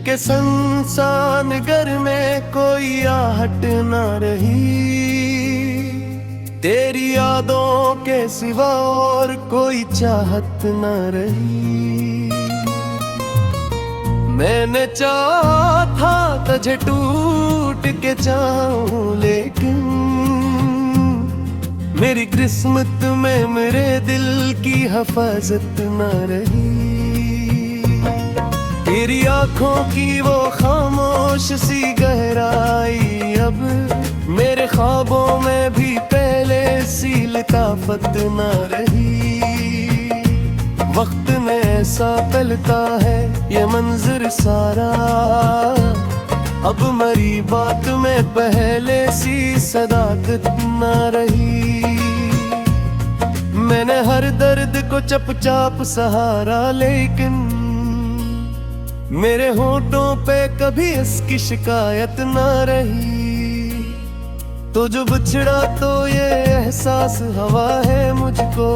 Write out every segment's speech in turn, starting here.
के संसान घर में कोई आहट न रही, तेरी यादों के सिवा और कोई चाहत न रही। मैंने चाहा था तुझे टूट के चाहूं, लेकिन मेरी किस्मत में मेरे दिल की हिफाजत न रही। तेरी आंखों की वो खामोश सी गहराई अब मेरे ख्वाबों में भी पहले सी लताफत न रही। वक्त में ऐसा पलता है ये मंजर सारा, अब मरी बात में पहले सी सदाकत न रही। मैंने हर दर्द को चुपचाप सहारा, लेकिन मेरे होठों पे कभी इसकी शिकायत न रही। तो जो बिछड़ा तो ये एहसास हवा है मुझको,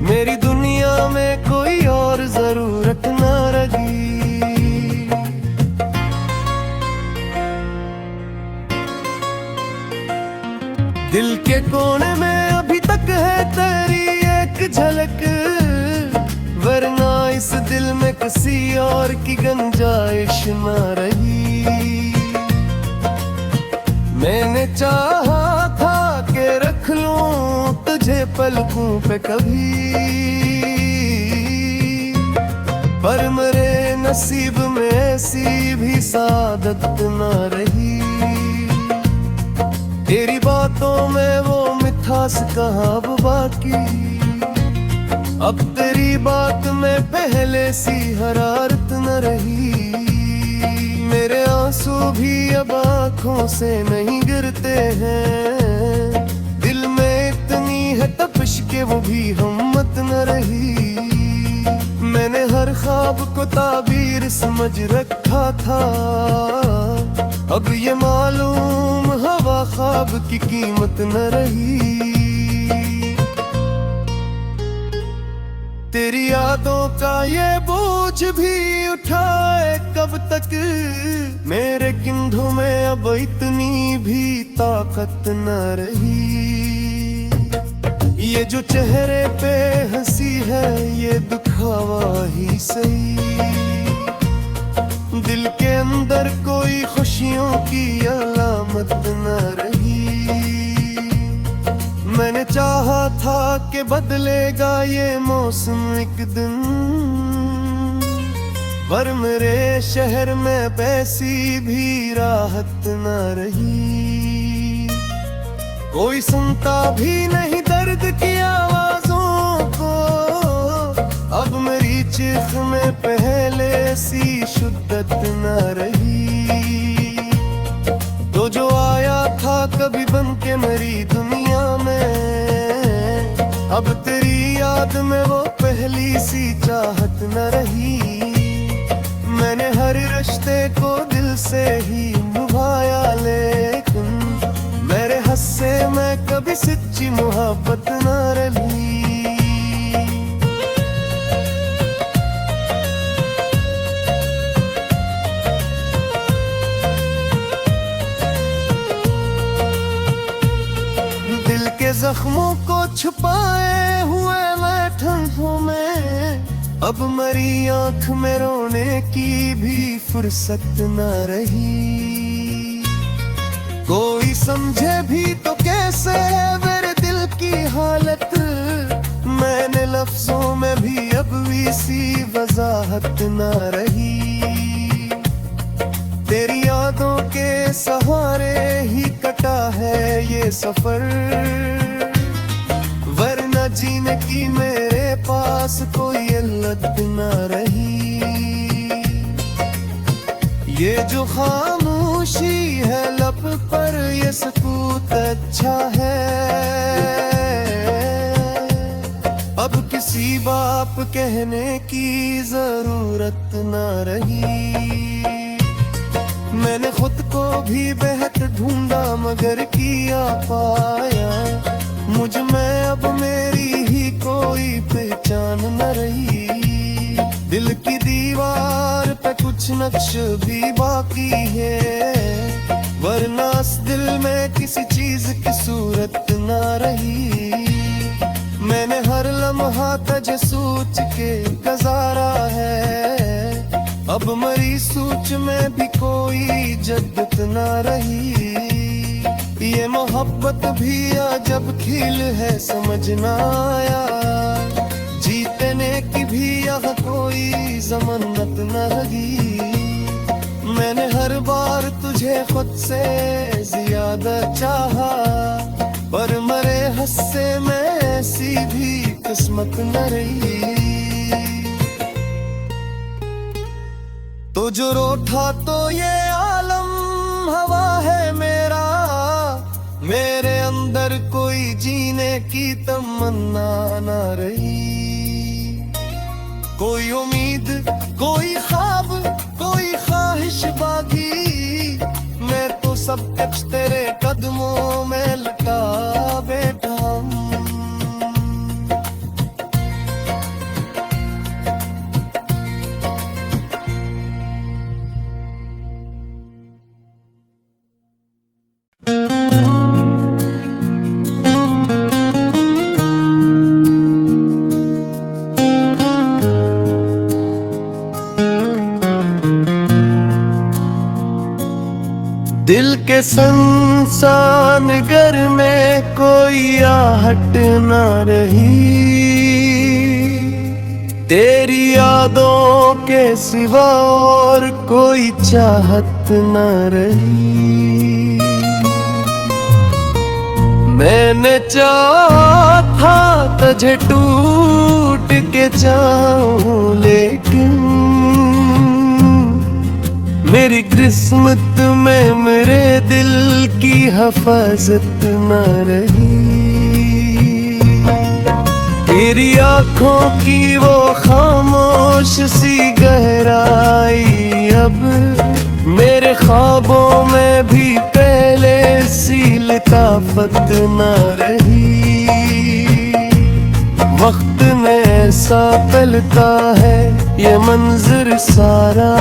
मेरी दुनिया में कोई और जरूरत न रही। दिल के कोने में अभी तक है तेरी एक झलक, वरना इस दिल में किसी और की गुंजाइश न रही। मैंने चाहा था कि रख लूं तुझे पलकों पे कभी, पर मेरे नसीब में ऐसी भी सादत न रही। तेरी बातों में वो मिठास कहाँ अब बाकी, अब तेरी बात में पहले सी हरारत न रही। मेरे आंसू भी अब आंखों से नहीं गिरते हैं, दिल में इतनी है तपिश के वो भी हिम्मत न रही। मैंने हर ख्वाब को ताबीर समझ रखा था, अब ये मालूम हवा ख्वाब की कीमत न रही। तेरी यादों का ये बोझ भी उठाए कब तक, मेरे कंधों में अब इतनी भी ताकत न रही। ये जो चेहरे पे हंसी है ये दुखावा ही सही, दिल के अंदर कोई खुशियों की अलामत न रही। मैंने चाहा था कि बदलेगा ये मौसम एक दिन, पर मेरे शहर में पैसी भी राहत न रही। कोई सुनता भी नहीं दर्द की आवाजों को, अब मेरी चीख में पहले सी शिद्दत न रही। तो जो आया था कभी बन के मेरी दुनिया में, अब तेरी याद में वो पहली सी चाहत न रही। मैंने हर रिश्ते को दिल से ही निभाया, लेकिन मेरे हस्से में कभी सच्ची मोहब्बत न रही। जख्मों को छुपाए हुए मैं ठंडों में, अब मरी आंख में रोने की भी फुर्सत न रही। कोई समझे भी तो कैसे मेरे दिल की हालत, मैंने लफ्जों में भी अब भी सी वजाहत न रही। तेरी यादों के सहारे ही कटा है ये सफर, वरना जीने की मेरे पास कोई इल्लत न रही। ये जो खामोशी है लब पर ये सकूत अच्छा है, अब किसी बाप कहने की जरूरत न रही। मैंने खुद को भी बेहद ढूंढा मगर किया पाया, मुझ में अब मेरी ही कोई पहचान न रही। दिल की दीवार पे कुछ कुछ नक्श भी बाकी है, वरना इस दिल में किसी चीज की सूरत ना रही। मैंने हर लम्हा तुझे सोच के गुजारा है, अब मरी सोच में भी कोई जद्दत ना रही। ये मोहब्बत भी अजब खेल है समझ ना आया, जीतने की भी यहाँ कोई जमानत न लगी। मैंने हर बार तुझे खुद से ज्यादा चाहा, पर मरे हंसे में ऐसी भी किस्मत न रही। तो जो रूठा तो ये आलम हवा है मेरा, मेरे अंदर कोई जीने की तमन्ना ना रही। कोई उम्मीद, कोई ख्वाब, कोई ख्वाहिश बाकी, मैं तो सब कुछ तेरे कदमों में लगा बैठा हूँ। दिल के संसान घर में कोई आहट न रही, तेरी यादों के सिवा और कोई चाहत न रही। मैंने चाहा था तुझे टूट के जाऊं, लेकिन मेरी किस्मत में मेरे दिल की हिफाजत न रही। तेरी आंखों की वो खामोश सी गहराई अब मेरे ख्वाबों में भी पहले सी लताफत न रही। वक्त ने ऐसा पलटा है ये मंजर सारा,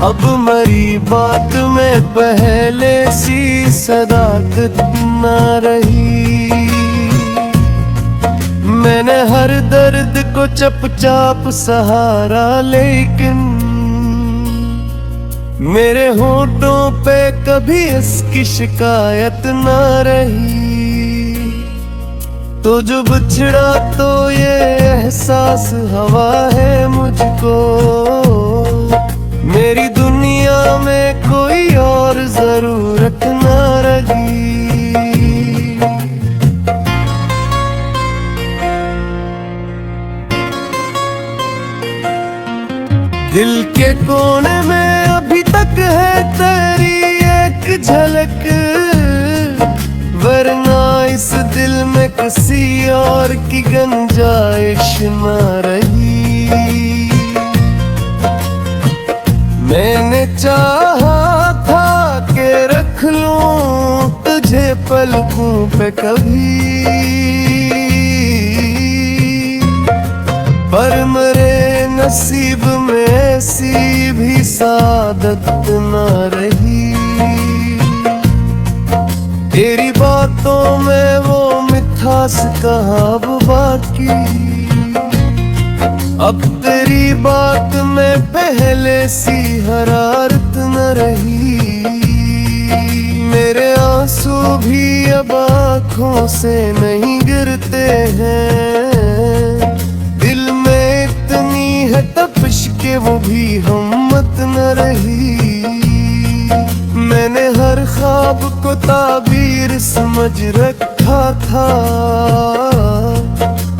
अब मरी बात में पहले सी सदाकत न रही। मैंने हर दर्द को चुपचाप सहारा, लेकिन मेरे होठों पे कभी इसकी शिकायत न रही। तो जो बिछड़ा तो ये एहसास हवा है मुझको, मेरी दुनिया में कोई और जरूरत न रही। दिल के कोने में अभी तक है तेरी एक झलक, वरना इस दिल में किसी और की गुंजाइश न रही। मैंने चाहा था कि रख लूं तुझे पलकों पे कभी, पर मेरे नसीब में ऐसी भी सादत न रही। तेरी बातों में वो मिठास कहाँ वो बाकी, अब तेरी बात में पहले सी हरारत न रही। मेरे आंसू भी अब आँखों से नहीं गिरते हैं, दिल में इतनी है तपिश के वो भी हिम्मत न रही। मैंने हर ख्वाब को ताबीर समझ रखा था,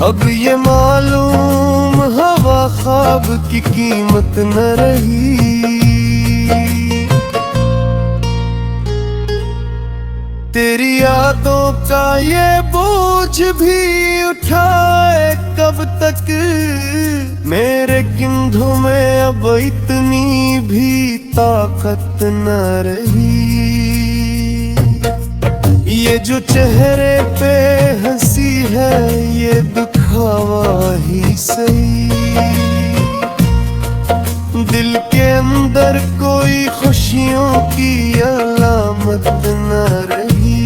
अब ये मालूम हवा ख्वाब की कीमत न रही। तेरी यादों का ये बोझ भी उठाए कब तक, मेरे कंधों में अब इतनी भी ताकत न रही। ये जो चेहरे पे हंसी है ये दिखावा ही सही, दिल के अंदर कोई खुशियों की अलामत न रही।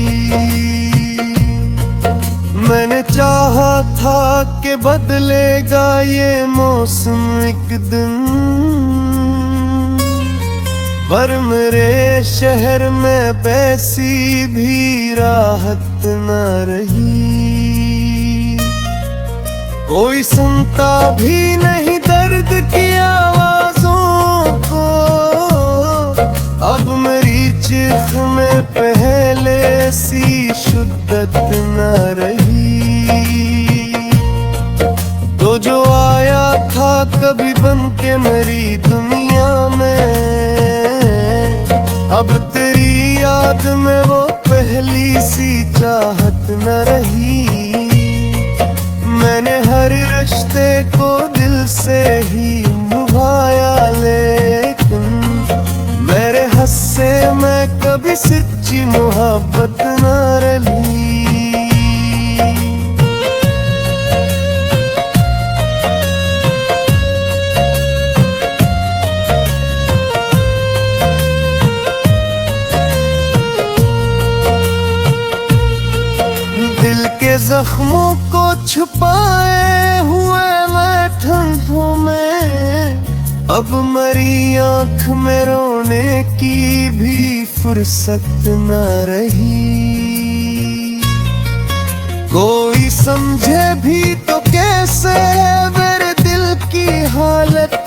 मैंने चाहा था कि बदलेगा ये मौसम एक दिन, पर मेरे शहर में वैसी भी राहत न रही। कोई सुनता भी नहीं दर्द की आवाजों को, अब मेरी चीख में पहले सी शिद्दत न रही। तो जो आया था कभी बन के मेरी दुनिया में, अब तेरी याद में वो पहली सी चाहत न रही। मैंने हर रिश्ते को दिल से ही निभाया, लेकिन मेरे हस्से में कभी सच्ची मोहब्बत न रही। दिल के जख्मों को छुपाए हुए मैं ठंडों में, अब मरी आंख में रोने की भी फुर्सत न रही। कोई समझे भी तो कैसे मेरे दिल की हालत,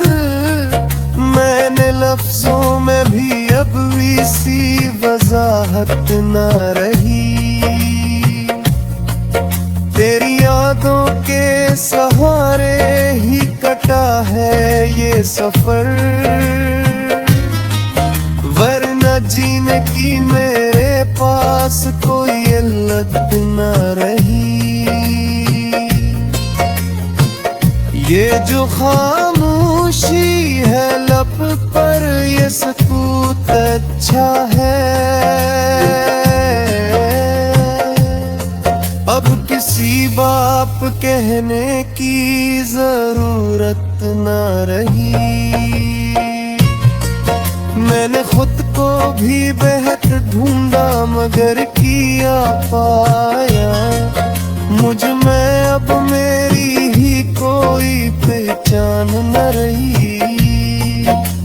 मैंने लफ्जों में भी अब भी सी वजाहत न रही। तेरी यादों के सहारे ही कटा है ये सफर, वरना जीने की मेरे पास कोई इल्लत न रही। ये जो खामोशी है लब पर, ये सकूत अच्छा है। अब किसी बाप कहने की जरूरत न रही। मैंने खुद को भी बेहद ढूंढा मगर किया पाया, मुझ में अब मेरी ही कोई पहचान न रही।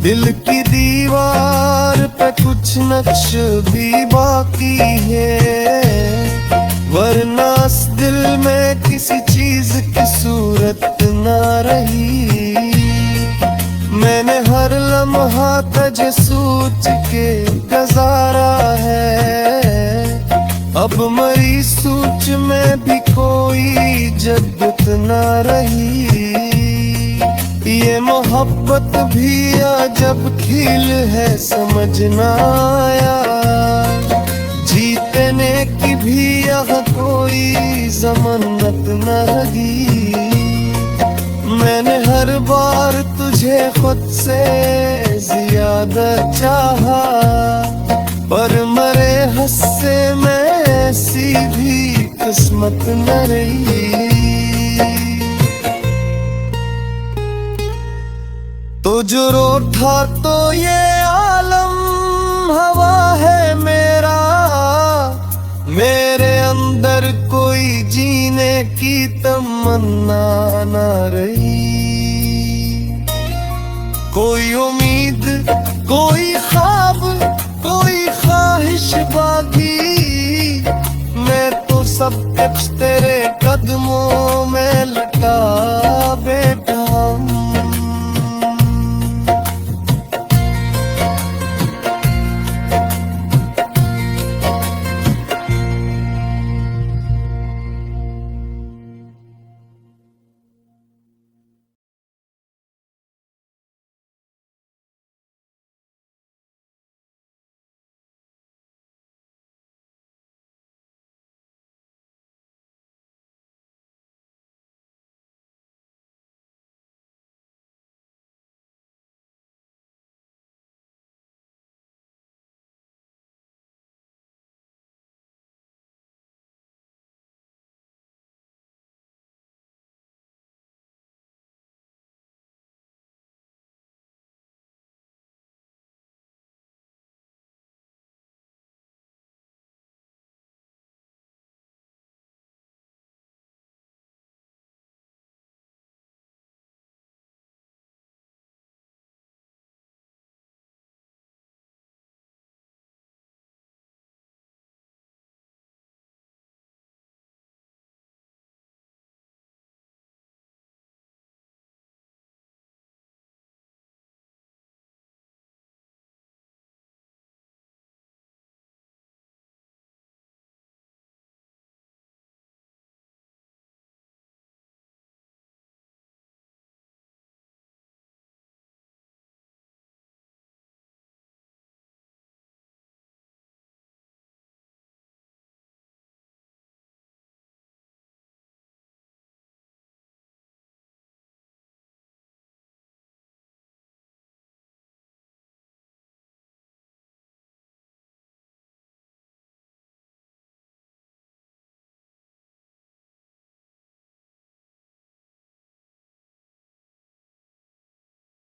दिल की दीवार पे कुछ नक्श भी बाकी है, वरना इस दिल में किसी चीज की सूरत न रही। मैंने हर लम्हा तुझे सोच के गुजारा है, अब मरी सोच में भी कोई जद्दत न रही। ये मोहब्बत भी अजब खेल है समझ न आया, जीतने की भी यहाँ कोई जमानत न रही। मैंने हर बार तुझे खुद से ज्यादा चाहा, पर मरे हस्से में ऐसी भी किस्मत न रही। तो जो रोठा तो ये आलम हवा है मेरा, मेरे अंदर कोई जीने की तमन्ना न रही। कोई उम्मीद, कोई ख्वाब, कोई ख्वाहिश बाकी, मैं तो सब कुछ तेरे कदमों